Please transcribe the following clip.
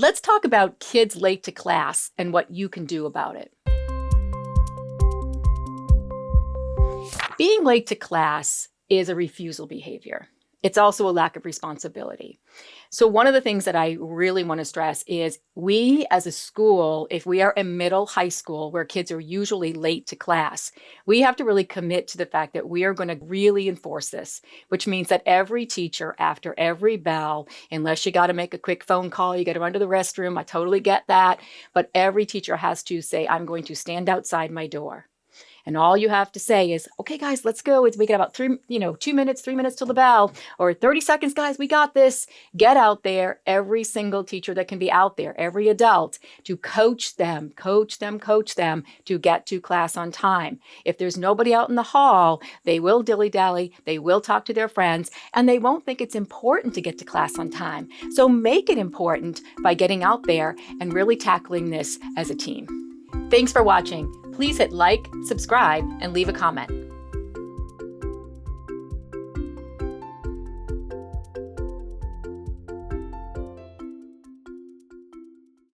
Let's talk about kids late to class and what you can do about it. Being late to class is a refusal behavior. It's also a lack of responsibility. So one of the things that I really want to stress is we as a school, if we are in middle high school where kids are usually late to class, we have to really commit to the fact that we are going to really enforce this, which means that every teacher after every bell, unless you got to make a quick phone call, you got to run to the restroom, I totally get that, but every teacher has to say, I'm going to stand outside my door. And all you have to say is, okay, guys, let's go. We got about 3 minutes till the bell, or 30 seconds, guys, we got this. Get out there, every single teacher that can be out there, every adult, to coach them to get to class on time. If there's nobody out in the hall, they will dilly-dally, they will talk to their friends, and they won't think it's important to get to class on time. So make it important by getting out there and really tackling this as a team. Thanks for watching. Please hit like, subscribe, and leave a comment.